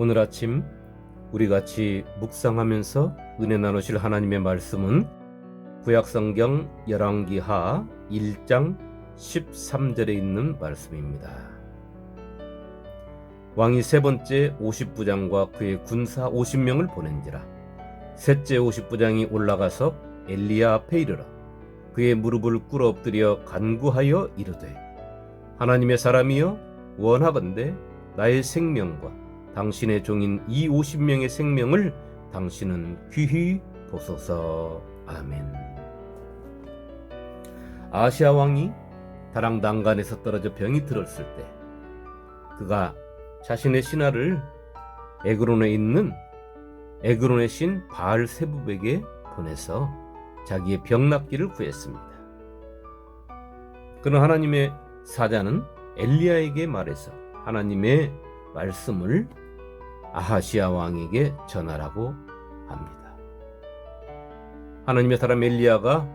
오늘 아침 우리 같이 묵상하면서 은혜 나누실 하나님의 말씀은 구약성경 열왕기하 1장 13절에 있는 말씀입니다. 왕이 세 번째 50부장과 그의 군사 50명을 보낸지라. 셋째 50부장이 올라가서 엘리야 앞에 이르러 그의 무릎을 꿇어 엎드려 간구하여 이르되, 하나님의 사람이여, 원하건대 나의 생명과 당신의 종인 이 50명의 생명을 당신은 귀히 보소서. 아멘. 아시아 왕이 다락 난간에서 떨어져 병이 들었을 때 그가 자신의 신하를 에그론에 있는 에그론의 신 바알세붑에게 보내서 자기의 병 낫기를 구했습니다. 그러나 하나님의 사자는 엘리야에게 말해서 하나님의 말씀을 아하시아 왕에게 전하라고 합니다. 하나님의 사람 엘리야가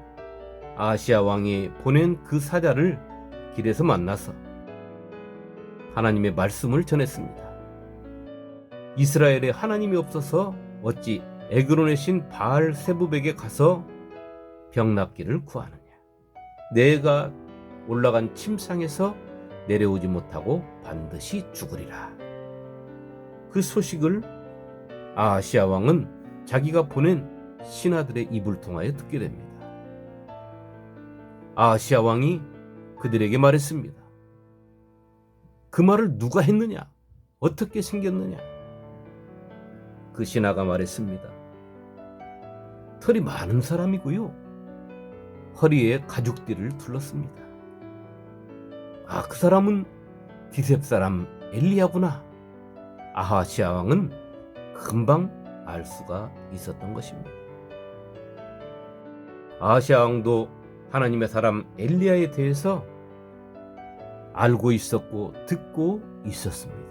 아하시아 왕이 보낸 그 사자를 길에서 만나서 하나님의 말씀을 전했습니다. 이스라엘에 하나님이 없어서 어찌 에그론의 신 바알세붑에게 가서 병 낫기를 구하느냐. 내가 올라간 침상에서 내려오지 못하고 반드시 죽으리라. 그 소식을 아하시아 왕은 자기가 보낸 신하들의 입을 통하여 듣게 됩니다. 아하시아 왕이 그들에게 말했습니다. 그 말을 누가 했느냐? 어떻게 생겼느냐? 그 신하가 말했습니다. 털이 많은 사람이고요, 허리에 가죽띠를 둘렀습니다. 아, 그 사람은 디셉 사람 엘리야구나. 아하시아 왕은 금방 알 수가 있었던 것입니다. 아하시아 왕도 하나님의 사람 엘리야에 대해서 알고 있었고 듣고 있었습니다.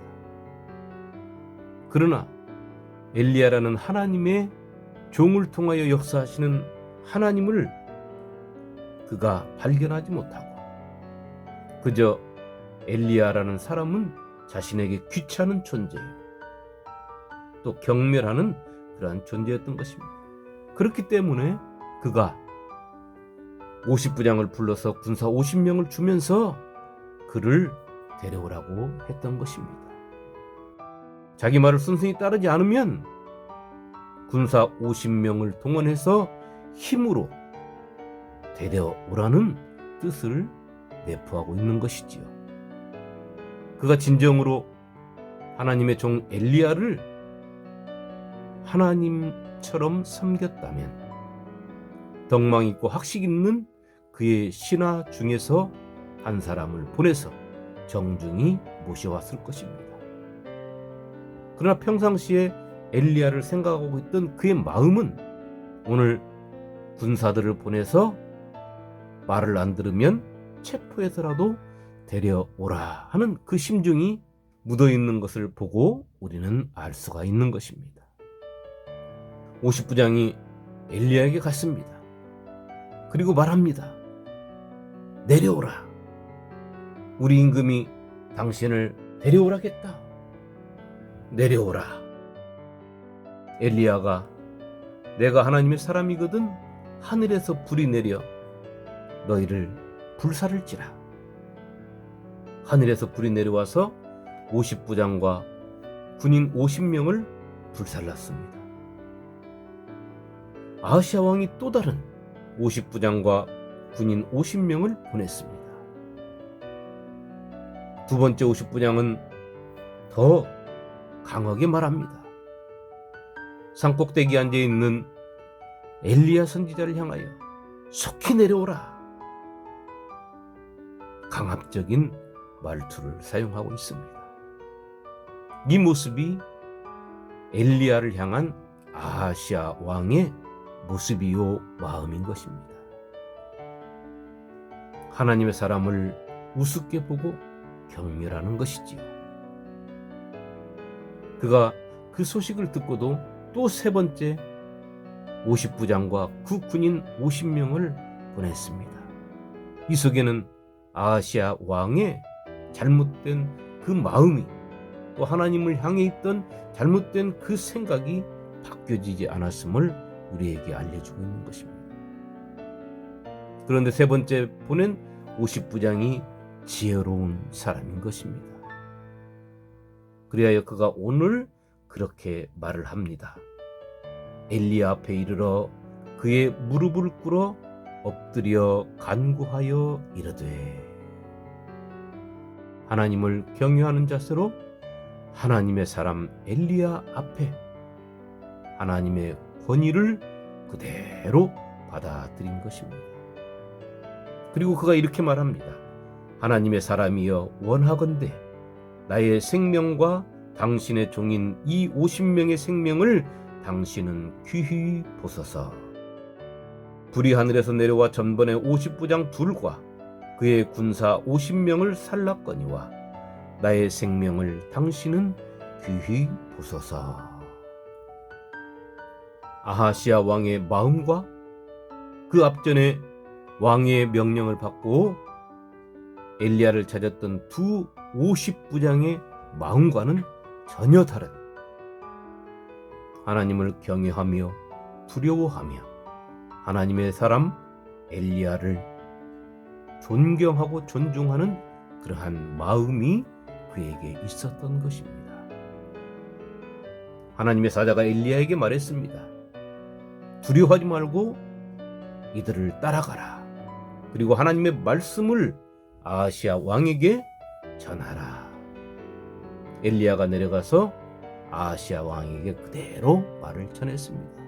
그러나 엘리야라는 하나님의 종을 통하여 역사하시는 하나님을 그가 발견하지 못하고 그저 엘리야라는 사람은 자신에게 귀찮은 존재예요. 또 경멸하는 그러한 존재였던 것입니다. 그렇기 때문에 그가 50부장을 불러서 군사 50명을 주면서 그를 데려오라고 했던 것입니다. 자기 말을 순순히 따르지 않으면 군사 50명을 동원해서 힘으로 데려오라는 뜻을 내포하고 있는 것이지요. 그가 진정으로 하나님의 종 엘리야를 하나님처럼 섬겼다면 덕망 있고 학식 있는 그의 신하 중에서 한 사람을 보내서 정중히 모셔왔을 것입니다. 그러나 평상시에 엘리야를 생각하고 있던 그의 마음은 오늘 군사들을 보내서 말을 안 들으면 체포해서라도 데려오라 하는 그 심중이 묻어있는 것을 보고 우리는 알 수가 있는 것입니다. 50부장이 엘리야에게 갔습니다. 그리고 말합니다. 내려오라. 우리 임금이 당신을 데려오라겠다. 내려오라. 엘리야가 내가 하나님의 사람이거든 하늘에서 불이 내려 너희를 불살을지라. 하늘에서 불이 내려와서 50부장과 군인 50명을 불살랐습니다. 아하시아 왕이 또 다른 50부장과 군인 50명을 보냈습니다. 두 번째 50부장은 더 강하게 말합니다. 산꼭대기에 앉아있는 엘리야 선지자를 향하여 속히 내려오라. 강압적인 말투를 사용하고 있습니다. 이 모습이 엘리야를 향한 아하시아 왕의 모습이요 마음인 것입니다. 하나님의 사람을 우습게 보고 경멸하는 것이지요. 그가 그 소식을 듣고도 또 세 번째 50부장과 그 군인 50명을 보냈습니다. 이 속에는 아하시아 왕의 잘못된 그 마음이 또 하나님을 향해 있던 잘못된 그 생각이 바뀌어지지 않았음을 우리에게 알려주고 있는 것입니다. 그런데 세 번째 보낸 50부장이 지혜로운 사람인 것입니다. 그리하여 그가 오늘 그렇게 말을 합니다. 엘리야 앞에 이르러 그의 무릎을 꿇어 엎드려 간구하여 이르되, 하나님을 경외하는 자세로 하나님의 사람 엘리야 앞에 하나님의 권위를 그대로 받아들인 것입니다. 그리고 그가 이렇게 말합니다. 하나님의 사람이여 원하건대 나의 생명과 당신의 종인 이 50명의 생명을 당신은 귀히 보소서. 불이 하늘에서 내려와 전번에 50부장 둘과 그의 군사 50명을 살랐거니와 나의 생명을 당신은 귀히 보소서. 아하시야 왕의 마음과 그 앞전에 왕의 명령을 받고 엘리야를 찾았던 두 50부장의 마음과는 전혀 다른, 하나님을 경외하며 두려워하며 하나님의 사람 엘리야를 존경하고 존중하는 그러한 마음이 그에게 있었던 것입니다. 하나님의 사자가 엘리야에게 말했습니다. 두려워하지 말고 이들을 따라가라. 그리고 하나님의 말씀을 아하시야 왕에게 전하라. 엘리야가 내려가서 아하시야 왕에게 그대로 말을 전했습니다.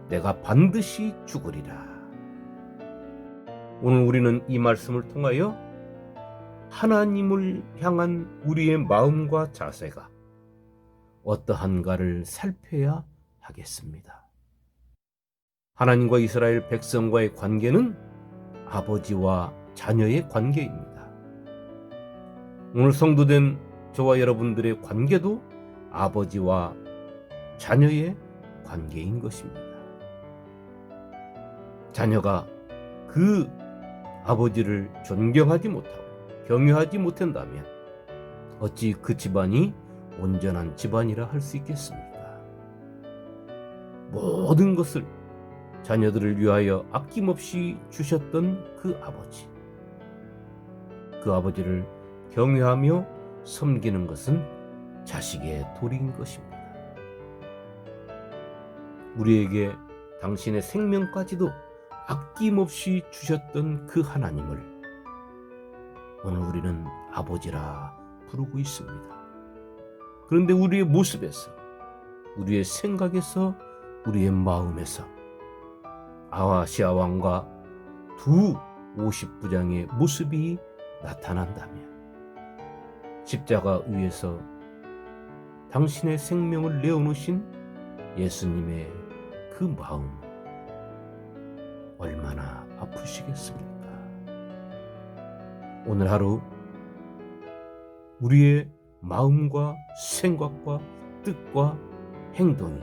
내가 반드시 죽으리라. 오늘 우리는 이 말씀을 통하여 하나님을 향한 우리의 마음과 자세가 어떠한가를 살펴야 하겠습니다. 하나님과 이스라엘 백성과의 관계는 아버지와 자녀의 관계입니다. 오늘 성도된 저와 여러분들의 관계도 아버지와 자녀의 관계인 것입니다. 자녀가 그 아버지를 존경하지 못하고 경외하지 못한다면 어찌 그 집안이 온전한 집안이라 할 수 있겠습니까? 모든 것을 자녀들을 위하여 아낌없이 주셨던 그 아버지를 경외하며 섬기는 것은 자식의 도리인 것입니다. 우리에게 당신의 생명까지도 아낌없이 주셨던 그 하나님을 오늘 우리는 아버지라 부르고 있습니다. 그런데 우리의 모습에서, 우리의 생각에서, 우리의 마음에서 아하시야 왕과 두 50부장의 모습이 나타난다면 십자가 위에서 당신의 생명을 내어놓으신 예수님의 그 마음 얼마나 아프시겠습니까? 오늘 하루 우리의 마음과 생각과 뜻과 행동이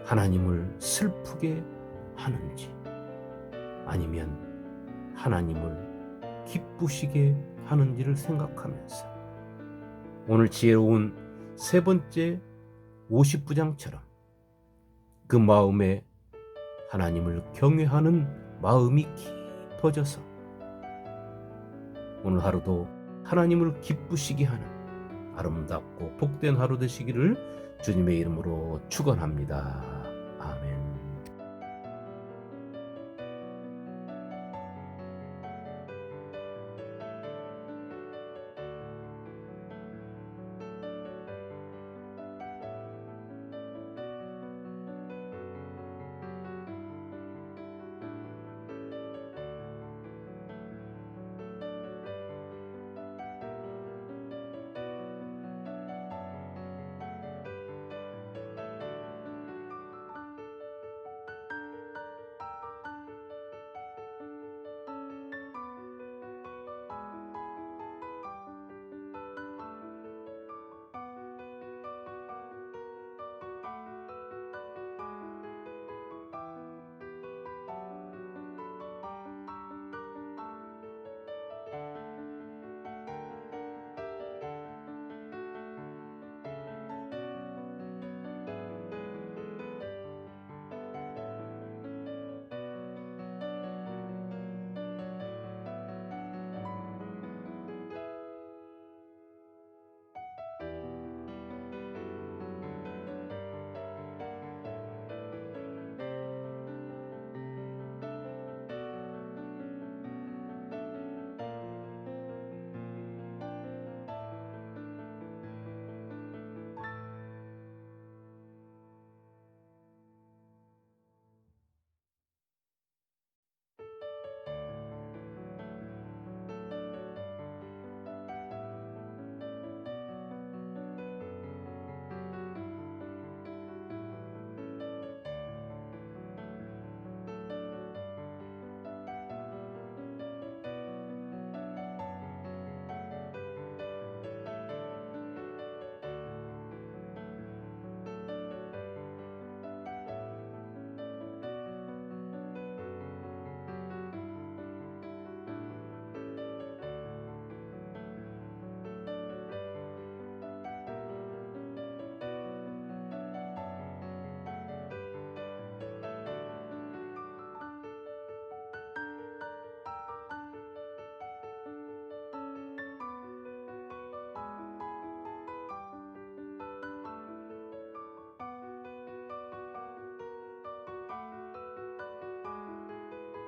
하나님을 슬프게 하는지 아니면 하나님을 기쁘시게 하는지를 생각하면서 오늘 지혜로운 세 번째 50부장처럼 그 마음에 하나님을 경외하는 마음이 깊어져서 오늘 하루도 하나님을 기쁘시게 하는 아름답고 복된 하루 되시기를 주님의 이름으로 축원합니다.